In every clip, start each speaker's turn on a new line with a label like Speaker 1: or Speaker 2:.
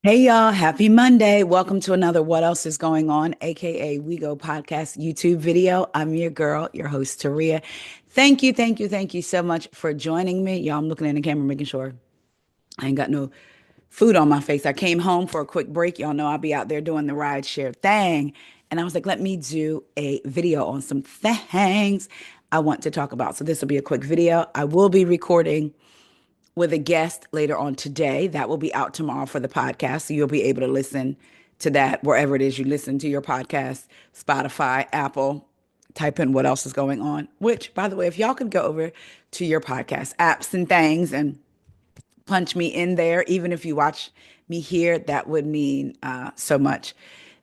Speaker 1: Hey y'all, happy Monday. Welcome to another What Else is Going On, aka We Go Podcast YouTube video. I'm your girl, your host, Taria. Thank you so much for joining me. Y'all, I'm looking in the camera, making sure I ain't got no food on my face. I came home for a quick break. Y'all know I'll be out there doing the ride share thing. And I was like, let me do a video on some things I want to talk about. So this will be a quick video. I will be recording with a guest later on today. That will be out tomorrow for the podcast. So you'll be able to listen to that wherever it is you listen to your podcast, Spotify, Apple. Type in what else is going on. Which, by the way, if y'all could go over to your podcast apps and things and punch me in there, even if you watch me here, that would mean so much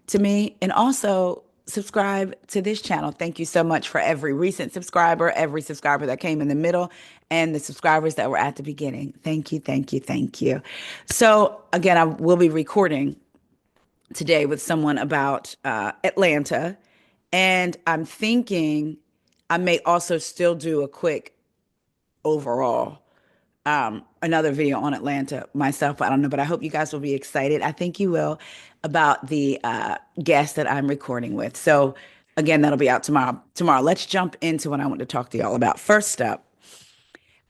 Speaker 1: to me. And also subscribe to this channel. Thank you so much for every recent subscriber, every subscriber that came in the middle, and the subscribers that were at the beginning. Thank you. So, again, I will be recording today with someone about Atlanta. And I'm thinking I may also still do a quick overall another video on Atlanta myself. I don't know, but I hope you guys will be excited. I think you will about the guest that I'm recording with. So again, that'll be out tomorrow. Tomorrow, let's jump into what I want to talk to y'all about. First up,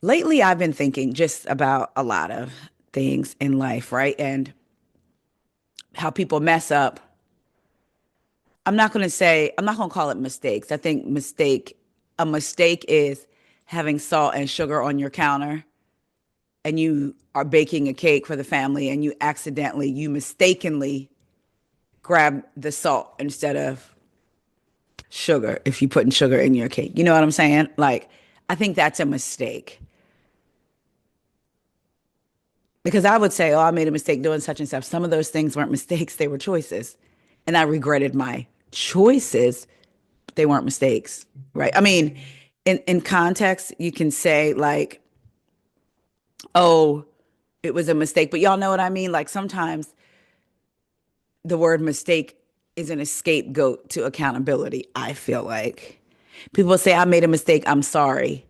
Speaker 1: lately I've been thinking just about a lot of things in life, right? And how people mess up. I'm not going to call it mistakes. I think a mistake is having salt and sugar on your counter and you are baking a cake for the family and you mistakenly grab the salt instead of sugar if you putting sugar in your cake. You know what I'm saying? Like, I think that's a mistake. Because I would say, oh, I made a mistake doing such and such. Some of those things weren't mistakes, they were choices. And I regretted my choices, but they weren't mistakes, right? I mean, in context, you can say, like, oh, it was a mistake, but y'all know what I mean? Like, sometimes the word mistake is an scapegoat to accountability, I feel like. People say, I made a mistake, I'm sorry.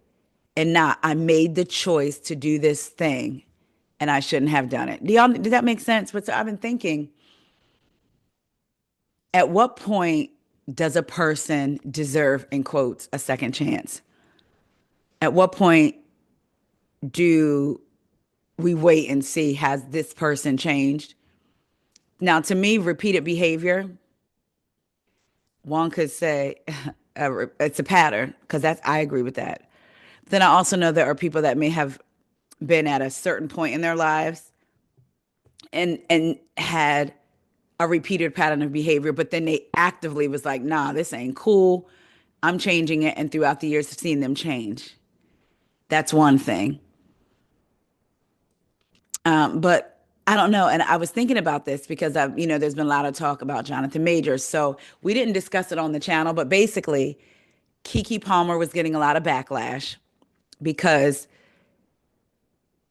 Speaker 1: And not, I made the choice to do this thing and I shouldn't have done it. Did that make sense? But so I've been thinking, at what point does a person deserve, in quotes, a second chance? At what point do we wait and see, has this person changed? Now, to me, repeated behavior, one could say it's a pattern because I agree with that. Then I also know there are people that may have been at a certain point in their lives and had a repeated pattern of behavior, but then they actively was like, nah, this ain't cool. I'm changing it. And throughout the years, I've seen them change. That's one thing. But I don't know. And I was thinking about this because there's been a lot of talk about Jonathan Majors. So we didn't discuss it on the channel, but basically, Keke Palmer was getting a lot of backlash because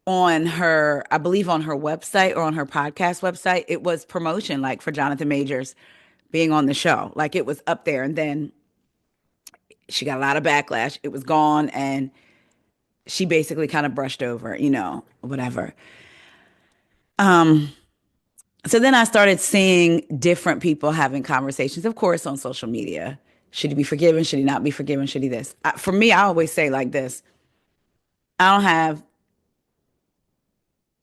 Speaker 1: on her, I believe on her website or on her podcast website, it was promotion like for Jonathan Majors being on the show. Like it was up there. And then she got a lot of backlash. It was gone and she basically kind of brushed over, whatever. Um, so then I started seeing different people having conversations, of course, on social media. Should he be forgiven? Should he not be forgiven? Should he this? For me, I always say like this. I don't have,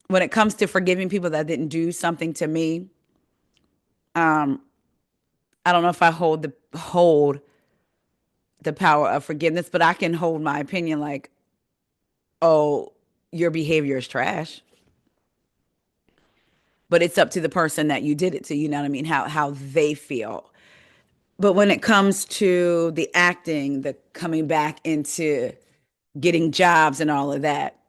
Speaker 1: when it comes to forgiving people that didn't do something to me, um, I don't know if I hold the power of forgiveness, but I can hold my opinion like, oh, your behavior is trash. But it's up to the person that you did it to, you know what I mean? How they feel. But when it comes to the acting, the coming back into getting jobs and all of that,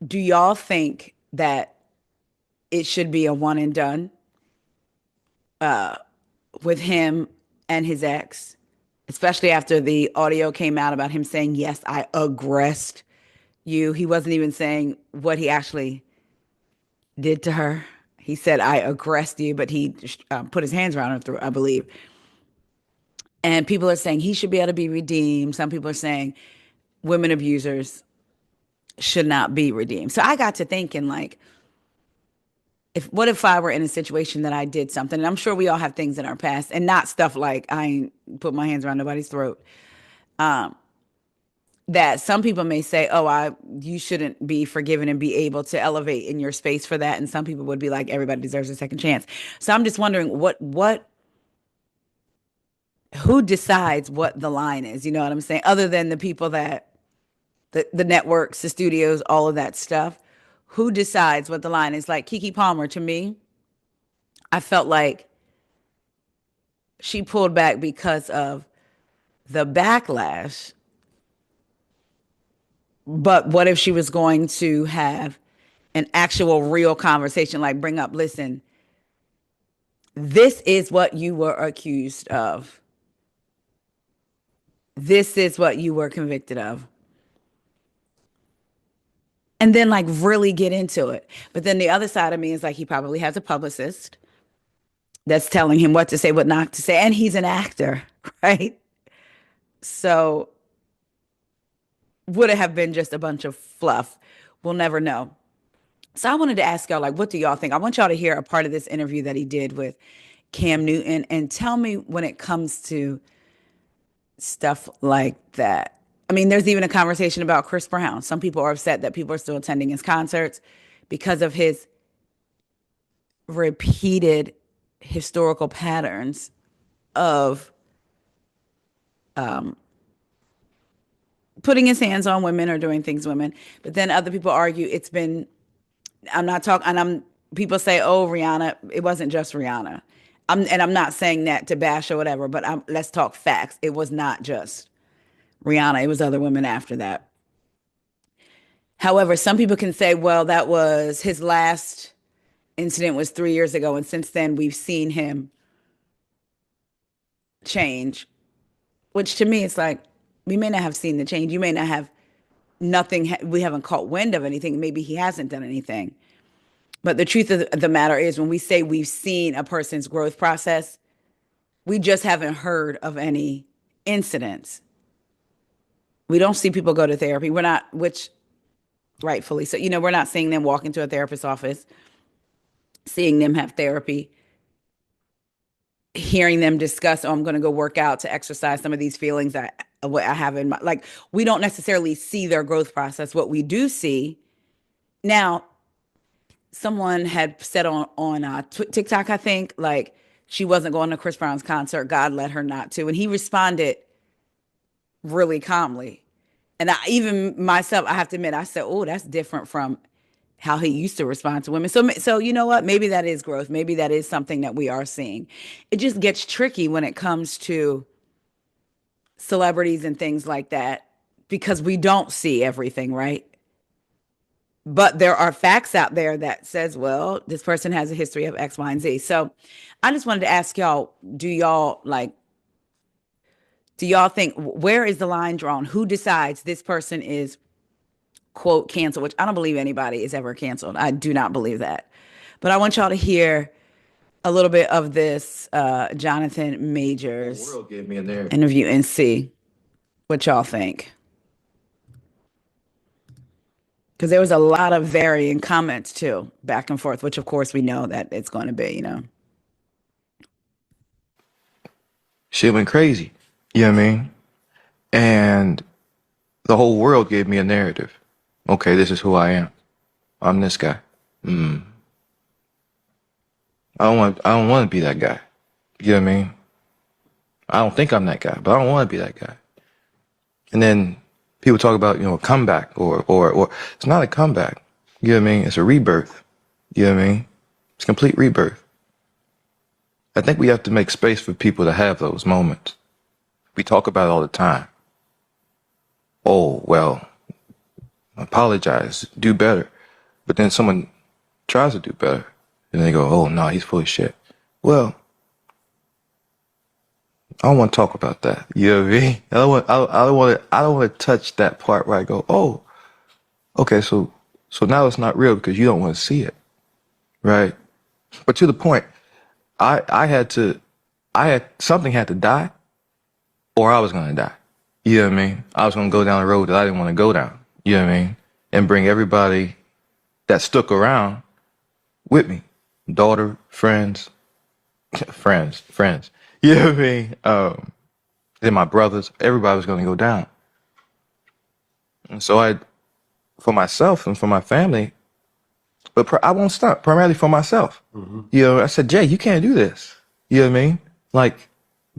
Speaker 1: do y'all think that it should be a one and done with him and his ex? Especially after the audio came out about him saying, yes, I aggressed you. He wasn't even saying what he actually did to her. He said, I aggressed you, but he put his hands around her through, I believe. And people are saying he should be able to be redeemed. Some people are saying women abusers should not be redeemed. So I got to thinking, like, what if I were in a situation that I did something, and I'm sure we all have things in our past, and not stuff like I ain't put my hands around nobody's throat. That some people may say, "Oh, you shouldn't be forgiven and be able to elevate in your space for that," and some people would be like, "Everybody deserves a second chance." So I'm just wondering, who decides what the line is? You know what I'm saying? Other than the people that the networks, the studios, all of that stuff, who decides what the line is? Like Keke Palmer, to me, I felt like she pulled back because of the backlash. But what if she was going to have an actual real conversation, like bring up, listen, this is what you were accused of. This is what you were convicted of. And then like really get into it. But then the other side of me is like he probably has a publicist that's telling him what to say, what not to say. And he's an actor, right? So would it have been just a bunch of fluff? We'll never know. So I wanted to ask y'all, like, what do y'all think? I want y'all to hear a part of this interview that he did with Cam Newton and tell me when it comes to stuff like that. I mean, there's even a conversation about Chris Brown. Some people are upset that people are still attending his concerts because of his repeated historical patterns of putting his hands on women or doing things to women. But then other people argue I'm not talking, and people say, oh, Rihanna, it wasn't just Rihanna. I'm not saying that to bash or whatever, but let's talk facts. It was not just Rihanna. It was other women after that. However, some people can say, well, that was his last incident was 3 years ago. And since then, we've seen him change, which to me, it's like, we may not have seen the change. You may not have nothing. We haven't caught wind of anything. Maybe he hasn't done anything. But the truth of the matter is, when we say we've seen a person's growth process, we just haven't heard of any incidents. We don't see people go to therapy. We're not, which rightfully so, we're not seeing them walk into a therapist's office, seeing them have therapy, hearing them discuss, oh, I'm going to go work out to exercise some of these feelings what I have in my, like, we don't necessarily see their growth process. What we do see now, someone had said on TikTok, I think, like she wasn't going to Chris Brown's concert. God led her not to. And he responded really calmly. And even myself, I have to admit, I said, oh, that's different from how he used to respond to women. So you know what? Maybe that is growth. Maybe that is something that we are seeing. It just gets tricky when it comes to celebrities and things like that, because we don't see everything, right? But there are facts out there that says, well, this person has a history of X, Y, and Z. So I just wanted to ask y'all, do y'all think, where is the line drawn? Who decides this person is, quote, canceled? Which I don't believe anybody is ever canceled. I do not believe that. But I want y'all to hear a little bit of this Jonathan Majors interview and see what y'all think. Because there was a lot of varying comments too, back and forth, which of course we know that it's going to be,
Speaker 2: Shit went crazy. You know what I mean? And the whole world gave me a narrative. Okay, this is who I am. I'm this guy. I don't want to be that guy. You know what I mean? I don't think I'm that guy, but I don't want to be that guy. And then people talk about, a comeback or it's not a comeback. You know what I mean? It's a rebirth. You know what I mean? It's a complete rebirth. I think we have to make space for people to have those moments. We talk about it all the time. Oh, well, apologize, do better. But then someone tries to do better and they go, oh, no, he's full of shit. Well, I don't want to talk about that. You know what I mean? I don't want to touch that part where I go, oh, okay, so now it's not real because you don't want to see it, right? But to the point, something had to die, or I was gonna die. You know what I mean? I was gonna go down a road that I didn't want to go down. You know what I mean? And bring everybody that stuck around with me. daughter, friends, friends. You know what I mean? Then my brothers, everybody was going to go down. And so for myself and for my family, but I won't stop, primarily for myself. You know, I said, Jay, you can't do this. You know what I mean? Like,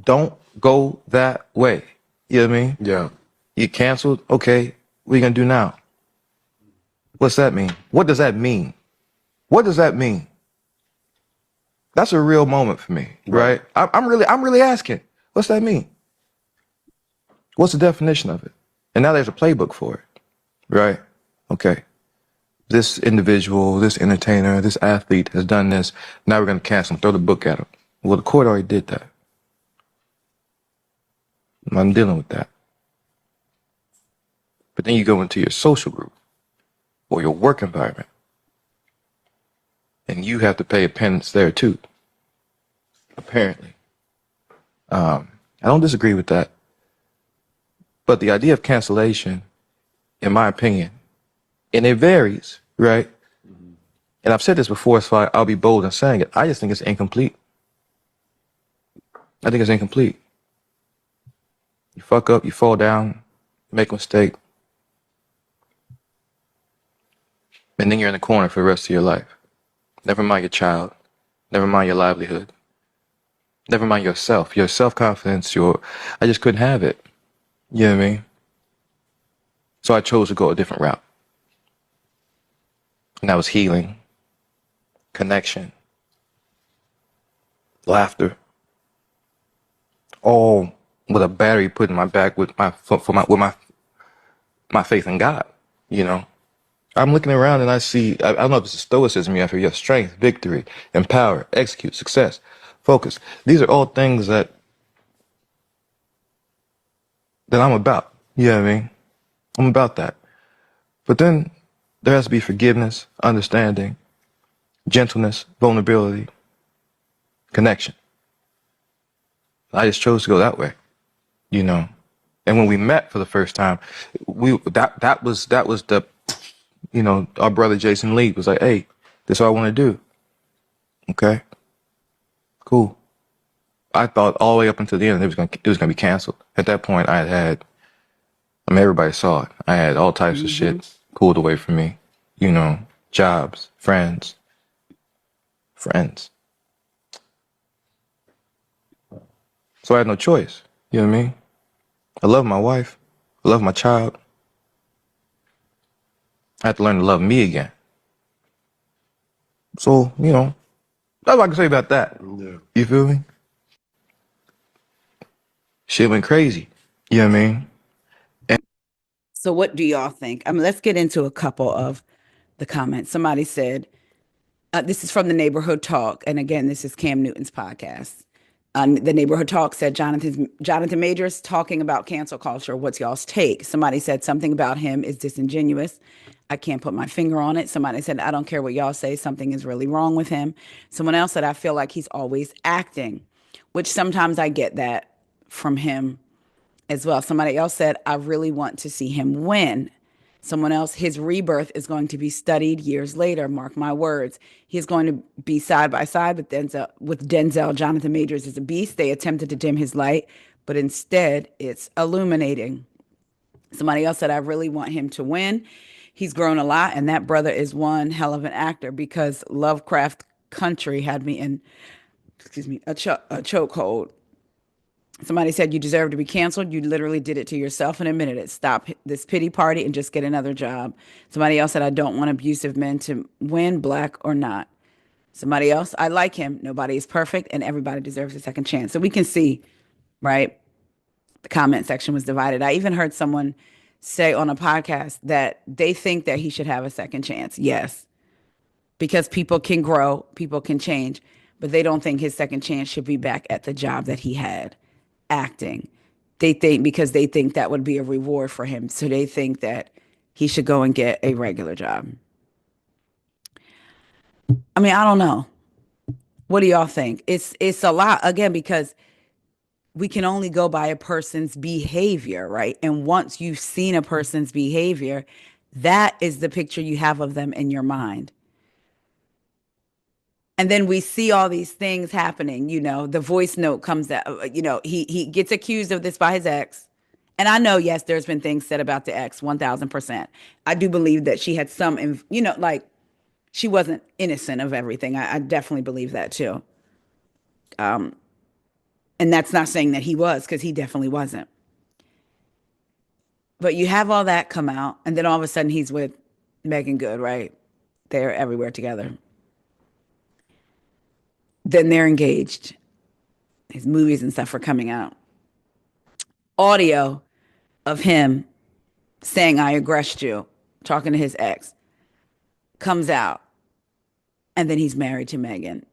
Speaker 2: don't go that way. You know what I mean?
Speaker 3: Yeah.
Speaker 2: You canceled? Okay, what are you going to do now? What's that mean? What does that mean? What does that mean? That's a real moment for me, right? I'm really asking, what's that mean? What's the definition of it? And now there's a playbook for it, right? Okay. This individual, this entertainer, this athlete has done this. Now we're going to cancel him, throw the book at him. Well, the court already did that. I'm dealing with that. But then you go into your social group or your work environment, and you have to pay a penance there too, apparently. I don't disagree with that. But the idea of cancellation, in my opinion, and it varies, right? And I've said this before, so I'll be bold in saying it. I just think it's incomplete. I think it's incomplete. You fuck up, you fall down, make a mistake, and then you're in the corner for the rest of your life. Never mind your child. Never mind your livelihood. Never mind yourself. Your self-confidence, I just couldn't have it. You know what I mean? So I chose to go a different route. And that was healing, connection, laughter, all with a battery put in my back with my faith in God. You know, I'm looking around and I see, I don't know if it's stoicism you have here, your strength, victory, empower, execute, success, focus. These are all things that I'm about. You know what I mean? I'm about that. But then there has to be forgiveness, understanding, gentleness, vulnerability, connection. I just chose to go that way, you know. And when we met for the first time, that was the, you know, our brother Jason Lee was like, hey, this is what I want to do. Okay, cool. I thought all the way up until the end it was gonna be canceled. At that point, I mean, everybody saw it. I had all types of shit pulled away from me, you know, jobs, friends. So I had no choice. You know what I mean? I love my wife. I love my child. I had to learn to love me again. So, you know, that's what I can say about that.
Speaker 3: Yeah.
Speaker 2: You feel me? Shit went crazy. You know what I mean?
Speaker 1: So what do y'all think? I mean, let's get into a couple of the comments. Somebody said, this is from the Neighborhood Talk. And again, this is Cam Newton's podcast. The Neighborhood Talk said, Jonathan Majors talking about cancel culture. What's y'all's take? Somebody said something about him is disingenuous. I can't put my finger on it. Somebody said, I don't care what y'all say. Something is really wrong with him. Someone else said, I feel like he's always acting, which sometimes I get that from him as well. Somebody else said, I really want to see him win. Someone else, his rebirth is going to be studied years later. Mark my words. He's going to be side by side with Denzel. Jonathan Majors is a beast. They attempted to dim his light, but instead it's illuminating. Somebody else said, I really want him to win. He's grown a lot, and that brother is one hell of an actor because Lovecraft Country had me in, a chokehold. Somebody said, you deserve to be canceled. You literally did it to yourself and admitted it. Stop this pity party and just get another job. Somebody else said, I don't want abusive men to win, black or not. Somebody else, I like him. Nobody is perfect and everybody deserves a second chance. So we can see, right? The comment section was divided. I even heard someone say on a podcast that they think that he should have a second chance. Yes, because people can grow, people can change, but they don't think his second chance should be back at the job that he had. Acting. They think because they think that would be a reward for him. So they think that he should go and get a regular job. I mean, I don't know. What do y'all think? It's a lot again because we can only go by a person's behavior, right? And once you've seen a person's behavior, that is the picture you have of them in your mind. And then we see all these things happening, the voice note comes out, he gets accused of this by his ex. And I know, yes, there's been things said about the ex, 1000%. I do believe that she had some, like she wasn't innocent of everything. I definitely believe that too. And that's not saying that he was, because he definitely wasn't. But you have all that come out, and then all of a sudden he's with Megan Good, right? They're everywhere together. Then they're engaged. His movies and stuff are coming out. Audio of him saying, I aggressed you, talking to his ex, comes out. And then he's married to Megan.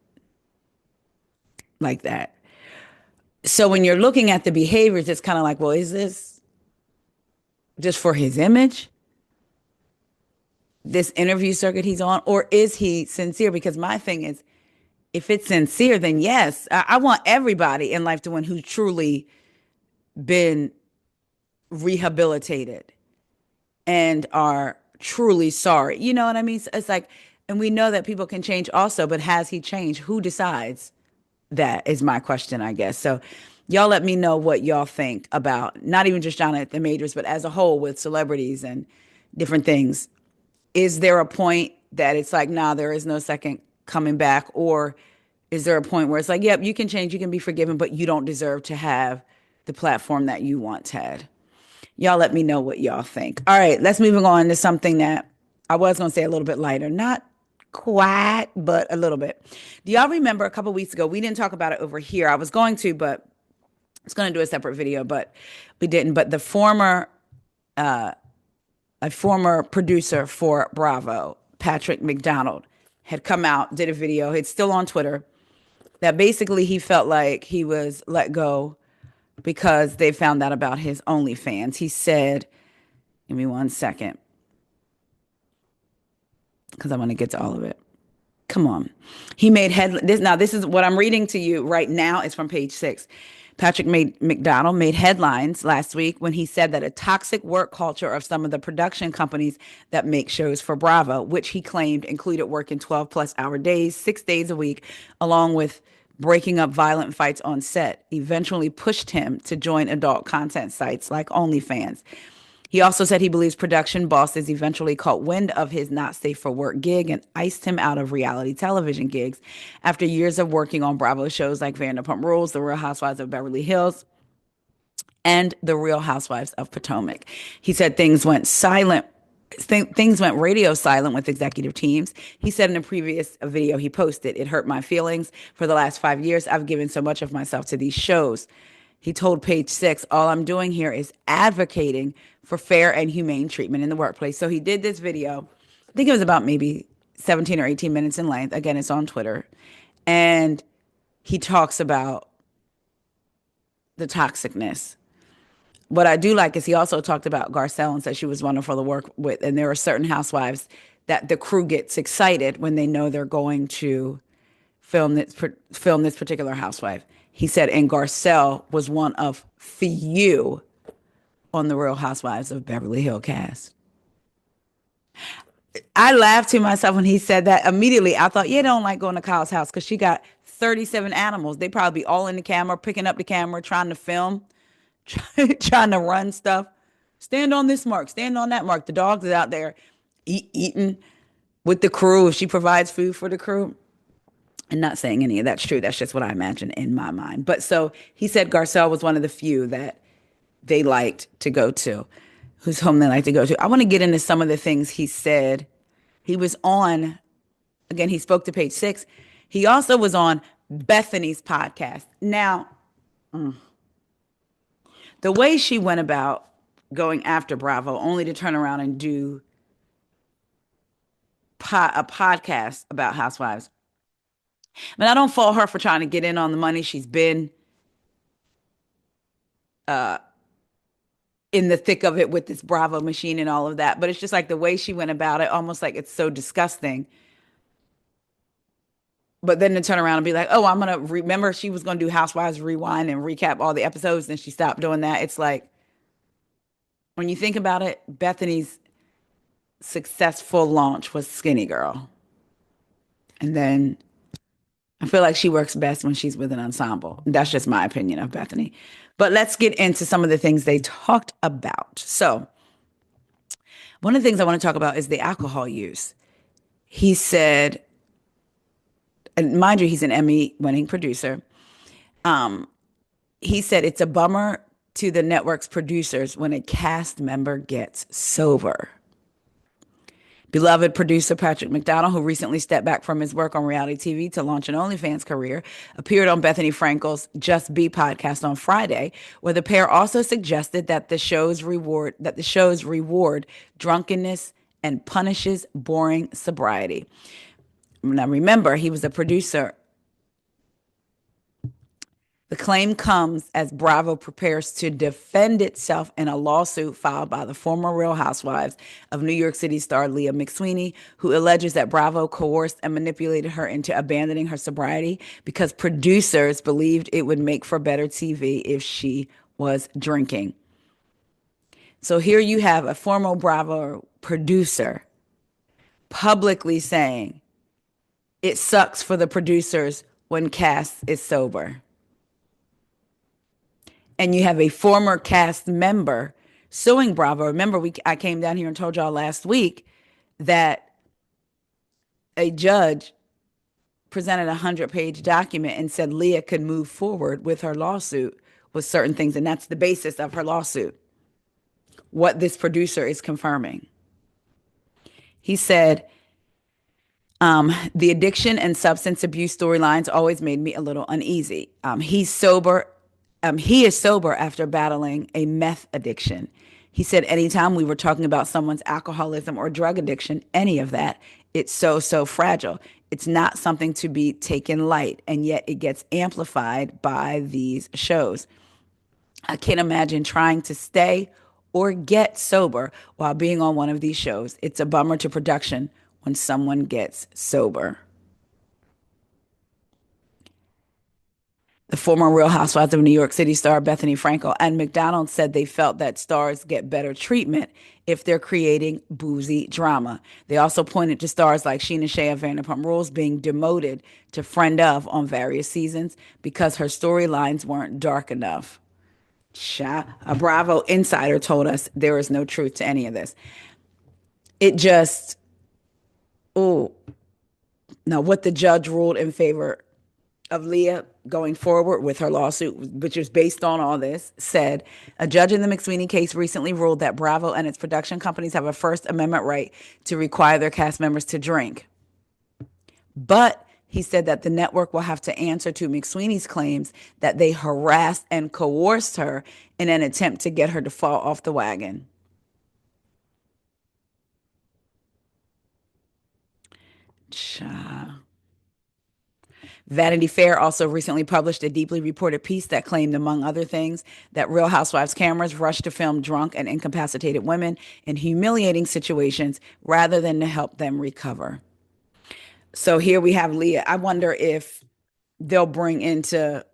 Speaker 1: Like that. So when you're looking at the behaviors, it's kind of like, well, is this just for his image? This interview circuit he's on? Or is he sincere? Because my thing is, if it's sincere, then yes, I want everybody in life to win who's truly been rehabilitated and are truly sorry. You know what I mean? It's like, and we know that people can change also, but has he changed? Who decides? That is my question, I guess. So y'all let me know what y'all think about not even just Jonathan Majors, but as a whole with celebrities and different things. Is there a point that it's like, nah, there is no second coming back? Or is there a point where it's like, yep, you can change, you can be forgiven, but you don't deserve to have the platform that you once had? Y'all let me know what y'all think. All right, let's move on to something that I was going to say a little bit lighter. Not quite, but a little bit. Do y'all remember a couple weeks ago? We didn't talk about it over here. I was going to, but I was going to do a separate video, but we didn't. But a former producer for Bravo, Patrick McDonald, had come out, did a video. It's still on Twitter. That basically he felt like he was let go because they found out about his OnlyFans. He said, give me 1 second, because I want to get to all of it. Come on. He made this. Now, this is what I'm reading to you right now. It's from page 6. Patrick McDonald made headlines last week when he said that a toxic work culture of some of the production companies that make shows for Bravo, which he claimed included working 12 plus hour days, 6 days a week, along with breaking up violent fights on set, eventually pushed him to join adult content sites like OnlyFans. He also said he believes production bosses eventually caught wind of his not safe for work gig and iced him out of reality television gigs after years of working on Bravo shows like Vanderpump Rules, The Real Housewives of Beverly Hills, and The Real Housewives of Potomac. He said things went silent. Things went radio silent with executive teams. He said in a previous video he posted, "It hurt my feelings. For the last 5 years, I've given so much of myself to these shows." He told Page Six, "All I'm doing here is advocating for fair and humane treatment in the workplace." So he did this video. I think it was about maybe 17 or 18 minutes in length. Again, it's on Twitter. And he talks about the toxicness. What I do like is he also talked about Garcelle and said she was wonderful to work with. And there are certain housewives that the crew gets excited when they know they're going to film this particular housewife. He said, and Garcelle was one of few on the Real Housewives of Beverly Hills cast. I laughed to myself when he said that. Immediately, I thought, yeah, don't like going to Kyle's house because she got 37 animals. They probably be all in the camera, picking up the camera, trying to film, trying to run stuff. Stand on this mark, stand on that mark. The dogs is out there eating with the crew if she provides food for the crew. And not saying any of that's true. That's just what I imagine in my mind. But so he said Garcelle was one of the few that they liked to go to, whose home they like to go to. I want to get into some of the things he said. He was on, again, he spoke to Page Six. He also was on Bethany's podcast. Now, the way she went about going after Bravo, only to turn around and do a podcast about housewives. I mean, I don't fault her for trying to get in on the money. She's been in the thick of it with this Bravo machine and all of that. But it's just like the way she went about it, almost like it's so disgusting. But then to turn around and be like, oh, I'm going to remember she was going to do Housewives Rewind and recap all the episodes. And she stopped doing that. It's like, when you think about it, Bethany's successful launch was Skinny Girl. And then I feel like she works best when she's with an ensemble. That's just my opinion of Bethany. But let's get into some of the things they talked about. So, one of the things I want to talk about is the alcohol use. He said, and mind you, he's an Emmy winning producer. He said it's a bummer to the network's producers when a cast member gets sober. Beloved producer Patrick McDonald, who recently stepped back from his work on reality TV to launch an OnlyFans career, appeared on Bethany Frankel's Just Be podcast on Friday, where the pair also suggested that the shows reward drunkenness and punishes boring sobriety. Now remember, he was a producer. The claim comes as Bravo prepares to defend itself in a lawsuit filed by the former Real Housewives of New York City star Leah McSweeney, who alleges that Bravo coerced and manipulated her into abandoning her sobriety because producers believed it would make for better TV if she was drinking. So here you have a former Bravo producer publicly saying it sucks for the producers when cast is sober. And you have a former cast member suing Bravo. Remember, I came down here and told y'all last week that a judge presented a 100-page document and said Leah could move forward with her lawsuit with certain things. And that's the basis of her lawsuit, what this producer is confirming. He said, the addiction and substance abuse storylines always made me a little uneasy. He's sober. He is sober after battling a meth addiction. He said anytime we were talking about someone's alcoholism or drug addiction, any of that, it's so fragile. It's not something to be taken light, and yet it gets amplified by these shows. I can't imagine trying to stay or get sober while being on one of these shows. It's a bummer to production when someone gets sober. The former Real Housewives of New York City star Bethany Frankel and McDonald said they felt that stars get better treatment if they're creating boozy drama. They also pointed to stars like Sheena Shea of Vanderpump Rules being demoted to friend of on various seasons because her storylines weren't dark enough. A Bravo insider told us there is no truth to any of this. It just, oh, now what the judge ruled in favor of Leah going forward with her lawsuit, which is based on all this, said a judge in the McSweeney case recently ruled that Bravo and its production companies have a First Amendment right to require their cast members to drink. But he said that the network will have to answer to McSweeney's claims that they harassed and coerced her in an attempt to get her to fall off the wagon. Vanity Fair also recently published a deeply reported piece that claimed, among other things, that Real Housewives cameras rushed to film drunk and incapacitated women in humiliating situations rather than to help them recover. So here we have Leah. I wonder if they'll bring into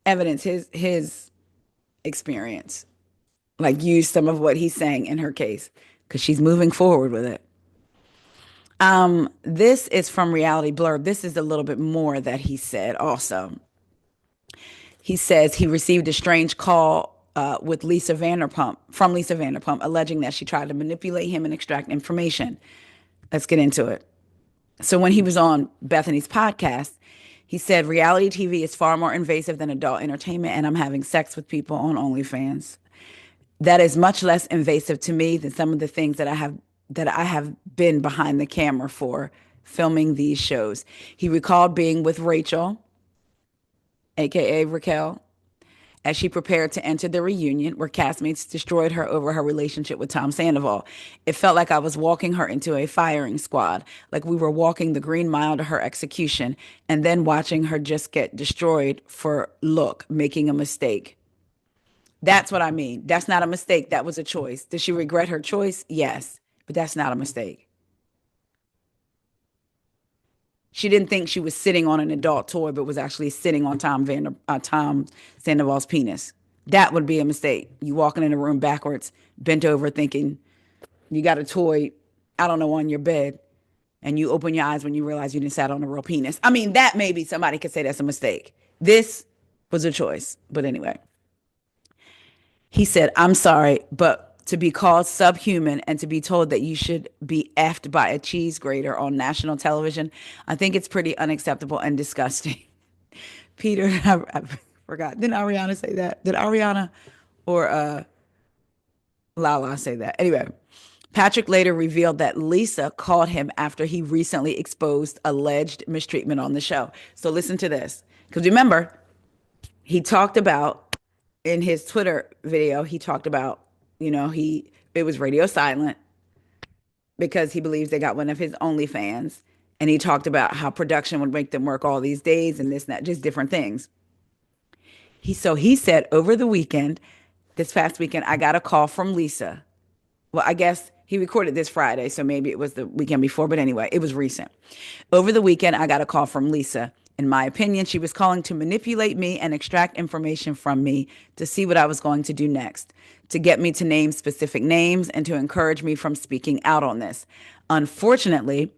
Speaker 1: evidence his experience, like use some of what he's saying in her case, because she's moving forward with it. This is from Reality Blurb. This is a little bit more that he said also. He says he received a strange call from Lisa Vanderpump, alleging that she tried to manipulate him and extract information. Let's get into it. So when he was on Bethany's podcast, he said, reality TV is far more invasive than adult entertainment, and I'm having sex with people on OnlyFans. That is much less invasive to me than some of the things that I have been behind the camera for filming these shows. He recalled being with Rachel, aka Raquel, as she prepared to enter the reunion where castmates destroyed her over her relationship with Tom Sandoval. It felt like I was walking her into a firing squad, like we were walking the Green Mile to her execution and then watching her just get destroyed for making a mistake. That's what I mean. That's not a mistake. That was a choice. Does she regret her choice? Yes, but that's not a mistake. She didn't think she was sitting on an adult toy, but was actually sitting on Tom Sandoval's penis. That would be a mistake. You walking in a room backwards, bent over, thinking you got a toy, I don't know, on your bed. and you open your eyes when you realize you didn't sat on a real penis. I mean, that maybe somebody could say that's a mistake. This was a choice. But anyway, he said, I'm sorry, but to be called subhuman and to be told that you should be effed by a cheese grater on national television, I think it's pretty unacceptable and disgusting. Peter, I forgot. Didn't Ariana say that? Did Ariana or Lala say that? Anyway, Patrick later revealed that Lisa called him after he recently exposed alleged mistreatment on the show. So listen to this. Because remember, he talked about in his Twitter video, he talked about, it was radio silent because he believes they got one of his OnlyFans. And he talked about how production would make them work all these days and this and that, just different things. He said over the weekend, this past weekend, I got a call from Lisa. Well, I guess he recorded this Friday, so maybe it was the weekend before, but anyway, it was recent. Over the weekend, I got a call from Lisa. In my opinion, she was calling to manipulate me and extract information from me to see what I was going to do next, to get me to name specific names and to encourage me from speaking out on this. Unfortunately,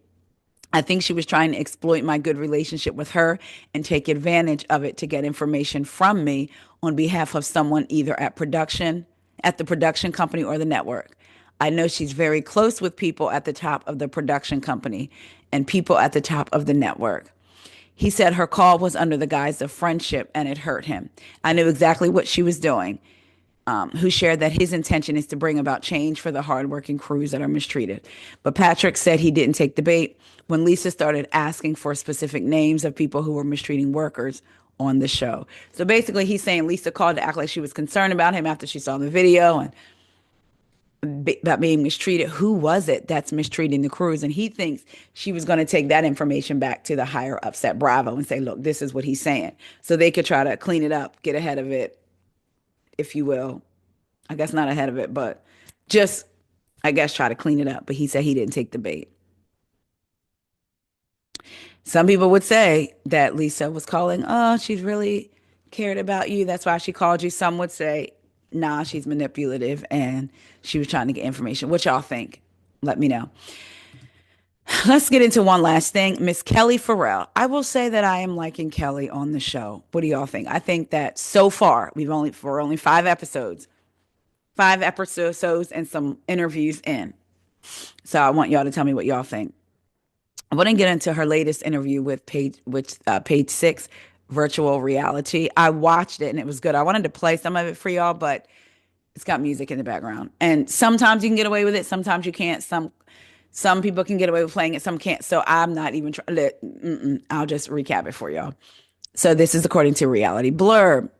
Speaker 1: I think she was trying to exploit my good relationship with her and take advantage of it to get information from me on behalf of someone either at the production company or the network. I know she's very close with people at the top of the production company and people at the top of the network. He said her call was under the guise of friendship and it hurt him. I knew exactly what she was doing. Who shared that his intention is to bring about change for the hardworking crews that are mistreated. But Patrick said he didn't take the bait when Lisa started asking for specific names of people who were mistreating workers on the show. So basically, he's saying Lisa called to act like she was concerned about him after she saw the video and about being mistreated. Who was it that's mistreating the crews? And he thinks she was going to take that information back to the higher ups at Bravo and say, look, this is what he's saying. So they could try to clean it up, get ahead of it, if you will. I guess not ahead of it, but just, I guess, try to clean it up. But he said he didn't take the bait. Some people would say that Lisa was calling, oh, she's really cared about you. That's why she called you. Some would say, nah, she's manipulative and she was trying to get information. What y'all think? Let me know. Let's get into one last thing. Miss Kelli Ferrell. I will say that I am liking Kelli on the show. What do y'all think? I think that so far, we're only 5 episodes and some interviews in. So I want y'all to tell me what y'all think. I want to get into her latest interview with Page Six, virtual reality. I watched it and it was good. I wanted to play some of it for y'all, but it's got music in the background. And sometimes you can get away with it, sometimes you can't. Some people can get away with playing it, some can't. So I'm not even trying. I'll just recap it for y'all. So this is according to Reality Blurb.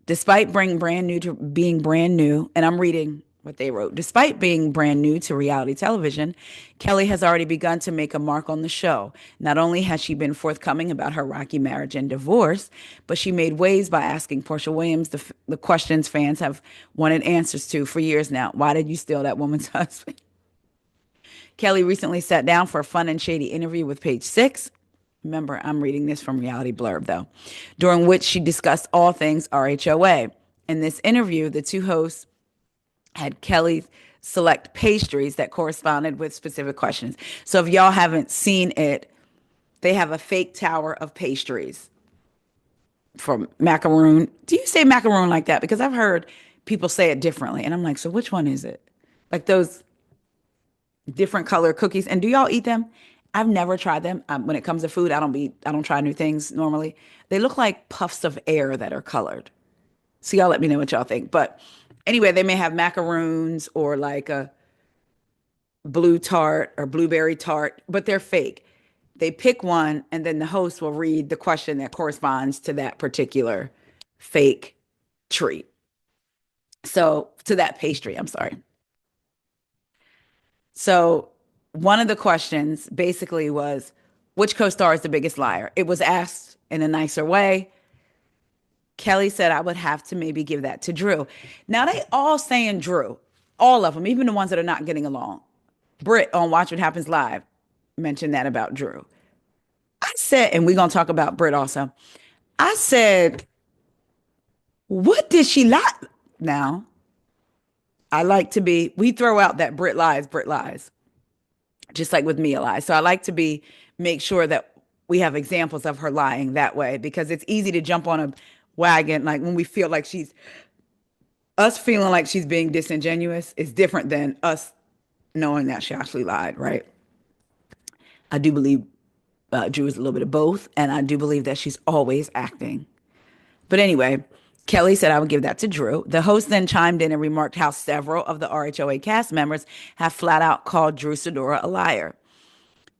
Speaker 1: Despite being brand new, and I'm reading what they wrote. Despite being brand new to reality television, Kelli has already begun to make a mark on the show. Not only has she been forthcoming about her rocky marriage and divorce, but she made waves by asking Portia Williams the questions fans have wanted answers to for years now. Why did you steal that woman's husband? Kelli recently sat down for a fun and shady interview with Page Six. Remember, I'm reading this from Reality Blurb, though, during which she discussed all things RHOA. In this interview, the two hosts had Kelli select pastries that corresponded with specific questions. So if y'all haven't seen it, they have a fake tower of pastries from macaroon. Do you say macaroon like that? Because I've heard people say it differently. And I'm like, so which one is it? Like those different color cookies. And do y'all eat them? I've never tried them. When it comes to food, I don't try new things normally. They look like puffs of air that are colored. So y'all let me know what y'all think. But anyway, they may have macaroons or like a blue tart or blueberry tart, but they're fake. They pick one and then the host will read the question that corresponds to that particular fake treat. So to that pastry, I'm sorry. So one of the questions basically was, which co-star is the biggest liar? It was asked in a nicer way. Kelli said I would have to maybe give that to Drew. Now they all saying Drew, all of them, even the ones that are not getting along. Britt on Watch What Happens Live mentioned that about Drew. I said, and we're going to talk about Britt also. I said, what did she lie? Now, we throw out that Britt lies. just like with Mia lies. So I like to make sure that we have examples of her lying that way, because it's easy to jump on a wagon like when we feel like she's us feeling like she's being disingenuous is different than us knowing that she actually lied, right? I do believe Drew is a little bit of both, and I do believe that she's always acting. But anyway, Kelly said I would give that to Drew. The host then chimed in and remarked how several of the RHOA cast members have flat out called Drew Sidora a liar.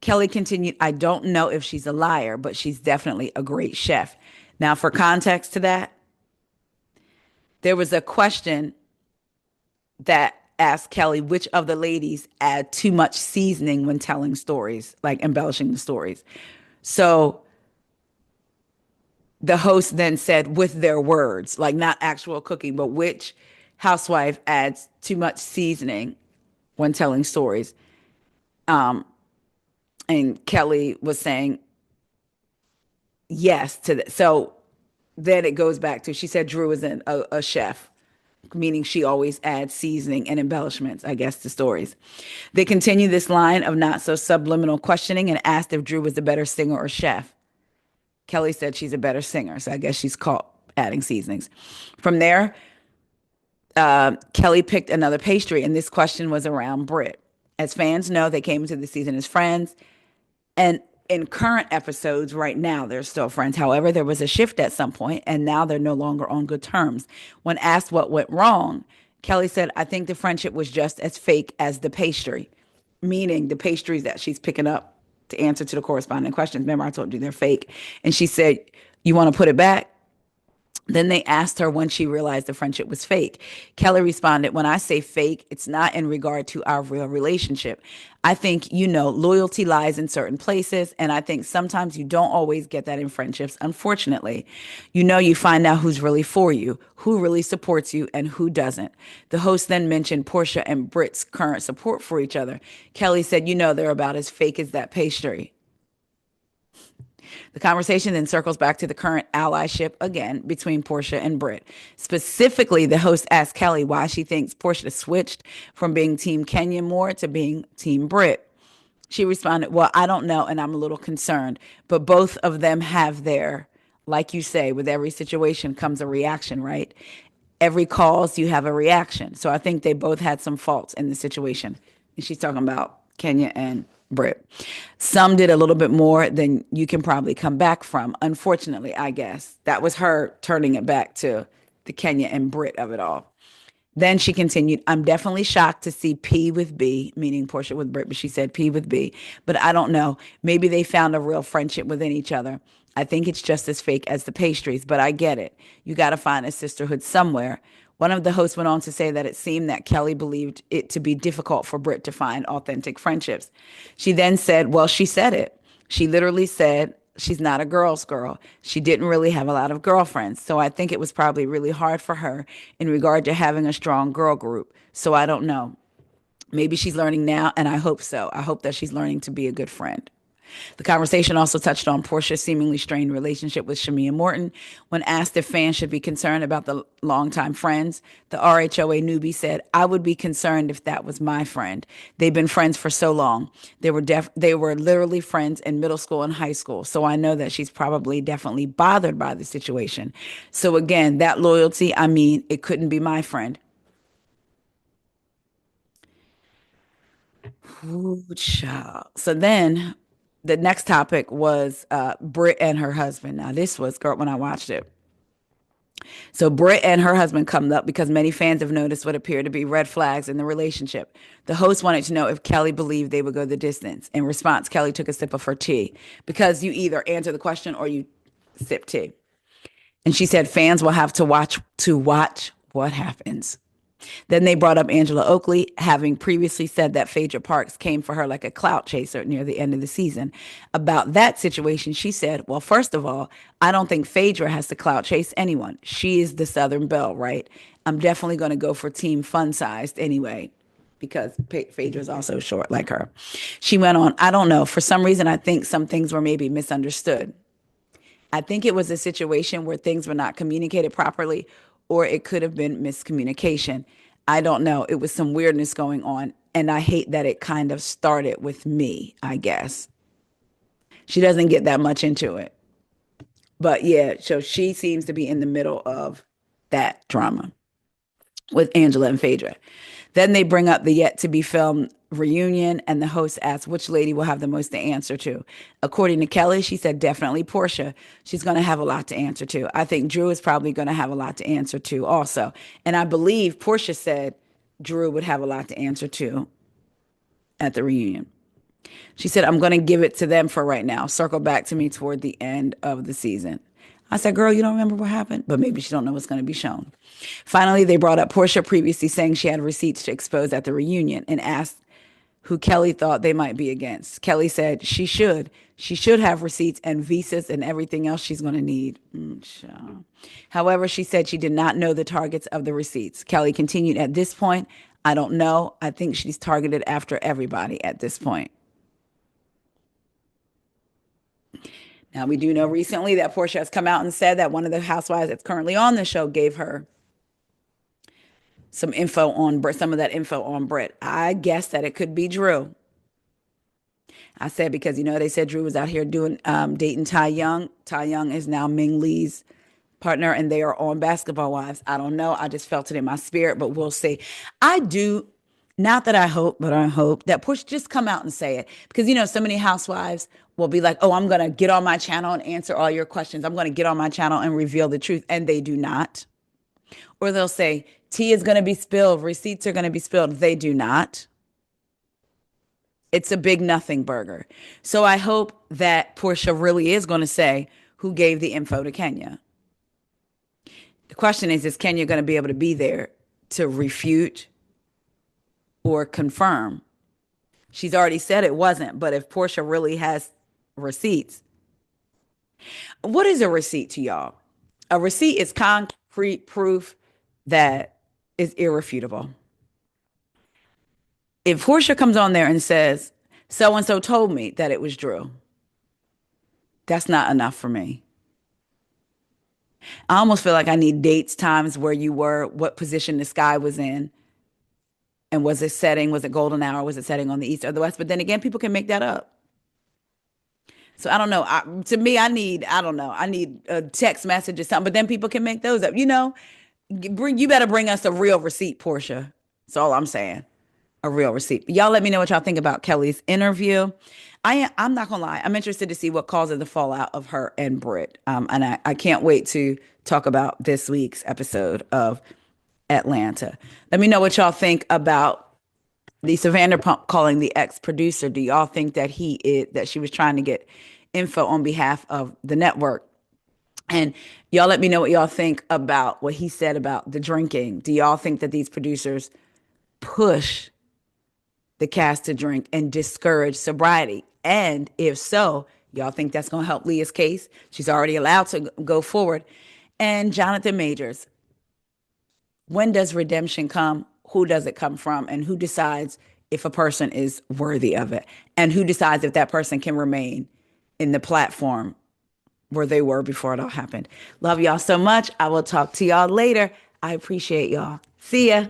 Speaker 1: Kelly continued, I don't know if she's a liar, but she's definitely a great chef. Now, for context to that, there was a question that asked Kelly which of the ladies add too much seasoning when telling stories, like embellishing the stories. So the host then said with their words, like not actual cooking, but which housewife adds too much seasoning when telling stories. And Kelly was saying yes to that. So then it goes back to, she said Drew is a chef, meaning she always adds seasoning and embellishments, I guess, to stories. They continue this line of not so subliminal questioning and asked if Drew was a better singer or chef. Kelly said she's a better singer, so I guess she's caught adding seasonings. From there, Kelly picked another pastry, and this question was around Brit. As fans know, they came into the season as friends, and in current episodes right now, they're still friends. However, there was a shift at some point, and now they're no longer on good terms. When asked what went wrong, Kelly said, I think the friendship was just as fake as the pastry, meaning the pastries that she's picking up to answer to the corresponding questions. Remember, I told you they're fake. And she said, you want to put it back? Then they asked her when she realized the friendship was fake. Kelly responded, when I say fake, it's not in regard to our real relationship. I think, loyalty lies in certain places. And I think sometimes you don't always get that in friendships, unfortunately. You find out who's really for you, who really supports you, and who doesn't. The host then mentioned Portia and Britt's current support for each other. Kelly said, they're about as fake as that pastry. The conversation then circles back to the current allyship again between Portia and Britt. Specifically, the host asked Kelly why she thinks Portia switched from being Team Kenya more to being Team Britt. She responded, well, I don't know, and I'm a little concerned, but both of them have like you say, with every situation comes a reaction, right? Every cause, you have a reaction. So I think they both had some faults in the situation. And she's talking about Kenya and Britt. Some did a little bit more than you can probably come back from. Unfortunately, I guess that was her turning it back to the Kenya and Britt of it all. Then she continued, I'm definitely shocked to see P with B, meaning Portia with Britt, but she said P with B. But I don't know. Maybe they found a real friendship within each other. I think it's just as fake as the pastries, but I get it. You got to find a sisterhood somewhere. One of the hosts went on to say that it seemed that Kelly believed it to be difficult for Britt to find authentic friendships. She then said, well, she said it. She literally said she's not a girl's girl. She didn't really have a lot of girlfriends. So I think it was probably really hard for her in regard to having a strong girl group. So I don't know. Maybe she's learning now, and I hope so. I hope that she's learning to be a good friend. The conversation also touched on Portia's seemingly strained relationship with Shamia Morton. When asked if fans should be concerned about the longtime friends, the RHOA newbie said, I would be concerned if that was my friend. They've been friends for so long. They were literally friends in middle school and high school. So I know that she's probably definitely bothered by the situation. So again, that loyalty, it couldn't be my friend. Ooh, child. So then the next topic was Britt and her husband. Now, this was, girl, when I watched it. So Britt and her husband come up because many fans have noticed what appear to be red flags in the relationship. The host wanted to know if Kelly believed they would go the distance. In response, Kelly took a sip of her tea because you either answer the question or you sip tea. And she said fans will have to watch what happens. Then they brought up Angela Oakley, having previously said that Phaedra Parks came for her like a clout chaser near the end of the season. About that situation, she said, well, first of all, I don't think Phaedra has to clout chase anyone. She is the Southern Belle, right? I'm definitely going to go for team fun-sized anyway, because Phaedra is also short like her. She went on, I don't know. For some reason, I think some things were maybe misunderstood. I think it was a situation where things were not communicated properly, or it could have been miscommunication. I don't know. It was some weirdness going on And I hate that it kind of started with me, I guess. She doesn't get that much into it. But yeah, so she seems to be in the middle of that drama with Angela and Phaedra. Then they bring up the yet to be filmed reunion, and the host asks which lady will have the most to answer to. According to Kelly, she said definitely Portia. She's going to have a lot to answer to. I think Drew is probably going to have a lot to answer to also. And I believe Portia said Drew would have a lot to answer to at the reunion. She said, I'm going to give it to them for right now. Circle back to me toward the end of the season. I said, girl, you don't remember what happened? But maybe she don't know what's going to be shown. Finally, they brought up Portia previously saying she had receipts to expose at the reunion and asked who Kelly thought they might be against. Kelly said she should. She should have receipts and visas and everything else she's going to need. However, she said she did not know the targets of the receipts. Kelly continued, at this point, I don't know. I think she's targeted after everybody at this point. Now, we do know recently that Portia has come out and said that one of the housewives that's currently on the show gave her some info on Britt, some of that info on Britt. I guess that it could be Drew. I said because, they said Drew was out here dating Ty Young. Ty Young is now Ming Lee's partner, and they are on Basketball Wives. I don't know. I just felt it in my spirit, but we'll see. I do, not that I hope, but I hope that Portia just come out and say it. Because, so many housewives will be like, oh, I'm going to get on my channel and answer all your questions. I'm going to get on my channel and reveal the truth. And they do not. Or they'll say, tea is going to be spilled. Receipts are going to be spilled. They do not. It's a big nothing burger. So I hope that Portia really is going to say who gave the info to Kenya. The question is Kenya going to be able to be there to refute or confirm? She's already said it wasn't, but if Portia really has receipts, what is a receipt to y'all? A receipt is concrete proof that is irrefutable. If Portia comes on there and says, so-and-so told me that it was Drew, that's not enough for me. I almost feel like I need dates, times where you were, what position the sky was in, and was it setting, was it golden hour, was it setting on the east or the west? But then again, people can make that up. So I don't know. To me, I need a text message or something, but then people can make those up. You better bring us a real receipt, Portia. That's all I'm saying. A real receipt. Y'all let me know what y'all think about Kelly's interview. I'm not going to lie. I'm interested to see what causes the fallout of her and Britt. And I can't wait to talk about this week's episode of Atlanta. Let me know what y'all think about Lisa Vanderpump calling the ex-producer. Do y'all think that that she was trying to get info on behalf of the network? And y'all let me know what y'all think about what he said about the drinking. Do y'all think that these producers push the cast to drink and discourage sobriety? And if so, y'all think that's going to help Leah's case? She's already allowed to go forward. And Jonathan Majors, when does redemption come? Who does it come from? And who decides if a person is worthy of it? And who decides if that person can remain in the platform where they were before it all happened? Love y'all so much. I will talk to y'all later. I appreciate y'all. See ya.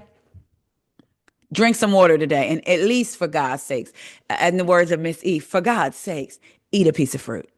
Speaker 1: Drink some water today. And at least for God's sakes, in the words of Miss E, for God's sakes, eat a piece of fruit.